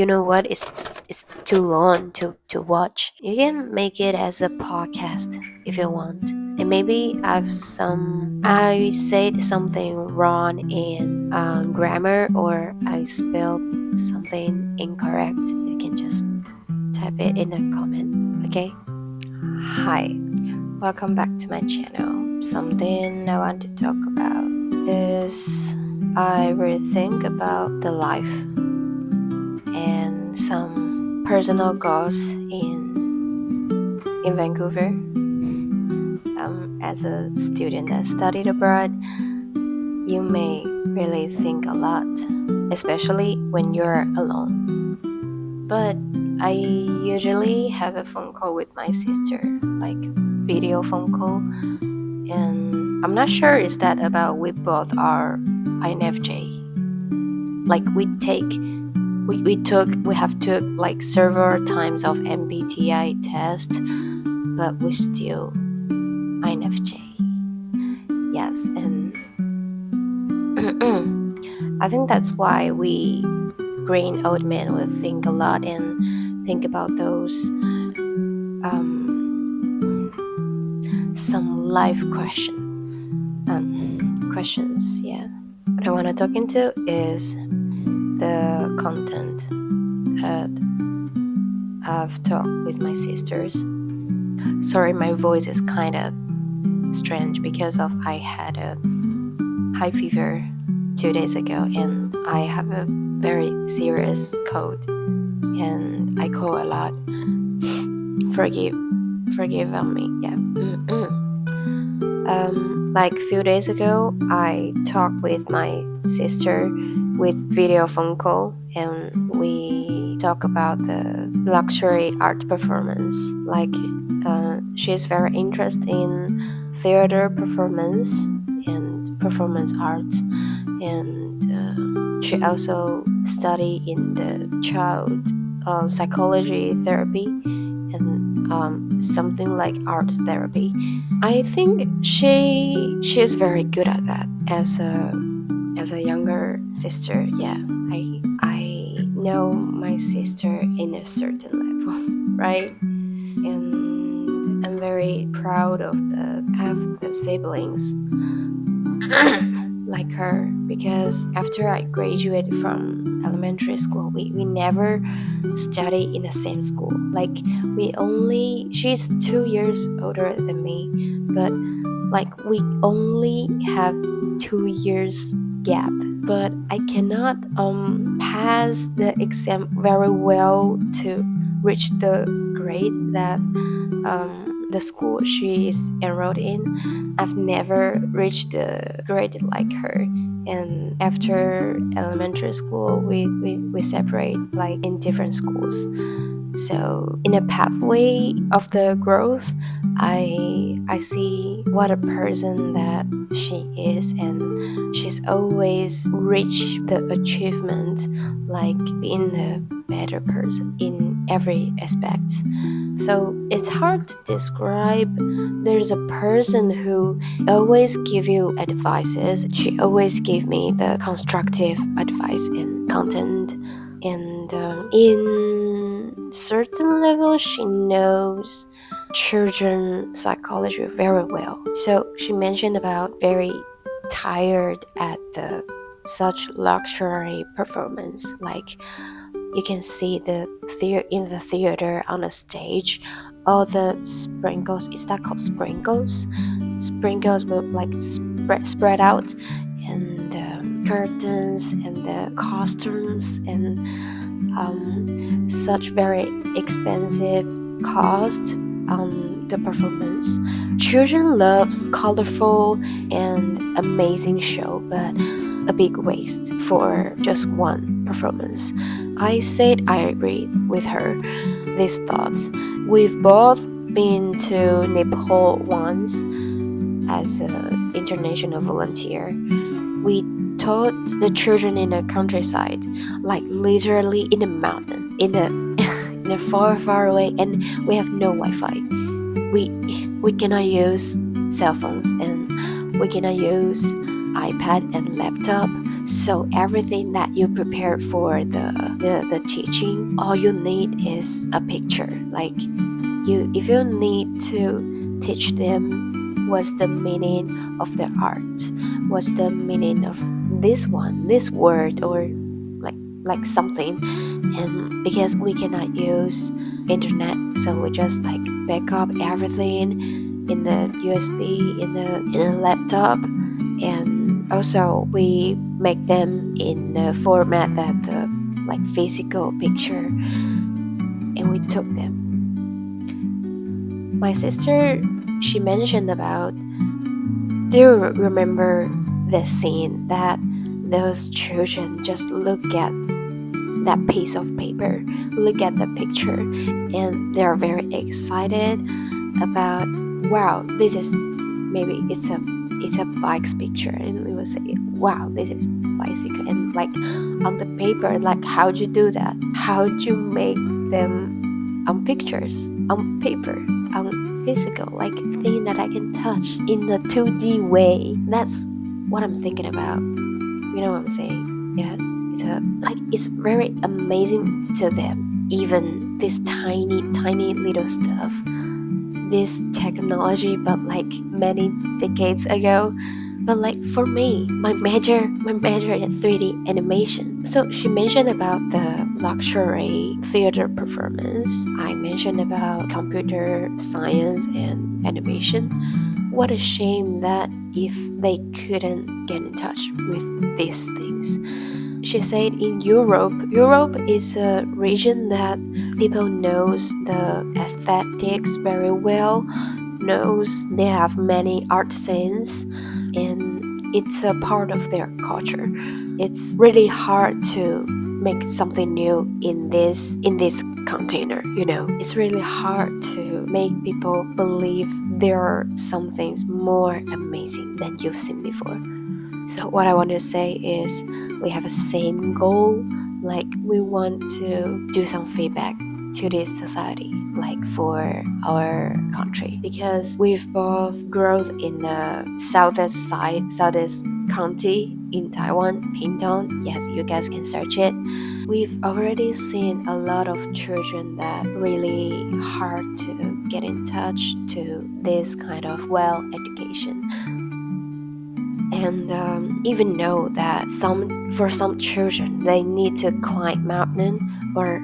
You know what? It's too long to watch. You can make it as a podcast if you want. And maybe I said something wrong in grammar, or I spelled something incorrect. You can just type it in a comment, okay? Hi, welcome back to my channel. Something I want to talk about is I really think about the life and some personal goals in Vancouver. As a student that studied abroad, you may really think a lot, especially when you're alone. But I usually have a phone call with my sister, like video phone call, and I'm not sure is that about we both are INFJ. Like we have took like several times of MBTI test, but we still INFJ. Yes, and I think that's why we green old men will think a lot and think about those some life questions. Yeah, what I want to talk into is the content that I've talked with my sisters. Sorry, my voice is kind of strange because of I had a high fever 2 days ago, and I have a very serious cold, and I call a lot. Forgive on me. Yeah. Like a few days ago, I talked with my sister with video phone call, and we talk about the luxury art performance. Like she's very interested in theater performance and performance arts, and she also studied in the child psychology therapy and something like art therapy. I think she is very good at that as a younger sister. Yeah, I know my sister in a certain level, right? And I'm very proud of the siblings like her, because after I graduated from elementary school, we never studied in the same school. Like she's 2 years older than me, but like we only have 2 years gap. But I cannot pass the exam very well to reach the grade that the school she is enrolled in. I've never reached the grade like her, and after elementary school we separate like in different schools. So in a pathway of the growth, I see what a person that she is, and she's always reached the achievement, like being a better person in every aspect. So it's hard to describe. There's a person who always give you advices. She always give me the constructive advice and content, and in certain level she knows children psychology very well. So she mentioned about very tired at the such luxury performance, like you can see in the theater on the stage, all the sprinkles. Is that called sprinkles? Sprinkles will like spread out, and curtains and the costumes and such very expensive cost on the performance. Children loves colorful and amazing show, but a big waste for just one performance. I said I agree with her these thoughts. We've both been to Nepal once as an international volunteer. We taught the children in the countryside, like literally in the mountain, in a far away, and we have no Wi-Fi. We cannot use cell phones, and we cannot use iPad and laptop. So everything that you prepare for the teaching, all you need is a picture. Like if you need to teach them what's the meaning of the art, what's the meaning of this word, or like something, and because we cannot use internet, so we just like back up everything in the USB in the laptop, and also we make them in the format that the like physical picture, and we took them. My sister, she mentioned about, do you remember the scene that those children just look at that piece of paper, look at the picture, and they're very excited about, wow, this is, maybe it's a bike's picture, and we will say, wow, this is bicycle, and like on the paper, like how'd you do that? How'd you make them on pictures, on paper, on physical, like thing that I can touch in the 2D way? That's what I'm thinking about. You know what I'm saying? Yeah, it's very amazing to them, even this tiny little stuff, this technology, but like many decades ago. But like for me, my major is 3D animation. So she mentioned about the luxury theater performance. I mentioned about computer science and animation. What a shame that if they couldn't get in touch with these things. She said in Europe is a region that people knows the aesthetics very well, knows they have many art scenes, and it's a part of their culture. It's really hard to make something new in this container, you know. It's really hard to make people believe there are some things more amazing than you've seen before. So what I want to say is we have a same goal, like we want to do some feedback to this society, like for our country, because we've both grown in the southeast county in Taiwan, Pingtung. Yes, you guys can search it. We've already seen a lot of children that really hard to get in touch to this kind of well education. And even know that for some children, they need to climb mountain or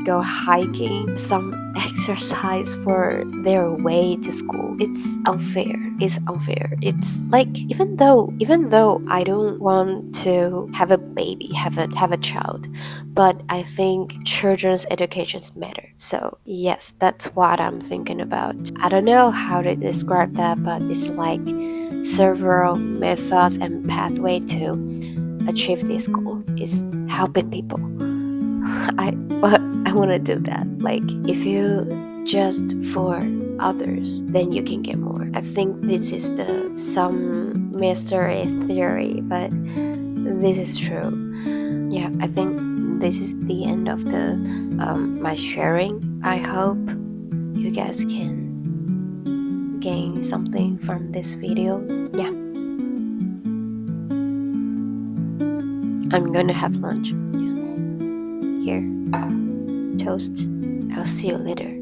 go hiking, some exercise for their way to school. It's unfair. It's like, even though I don't want to have a baby, have a child, but I think children's educations matter. So yes, that's what I'm thinking about. I don't know how to describe that, but it's like several methods and pathway to achieve this goal is helping people. I want to do that. Like if you just for others, then you can get more. I think this is some mystery theory, but this is true. Yeah, I think this is the end of the my sharing. I hope you guys can gain something from this video. Yeah, I'm gonna have lunch. Here, toast. I'll see you later.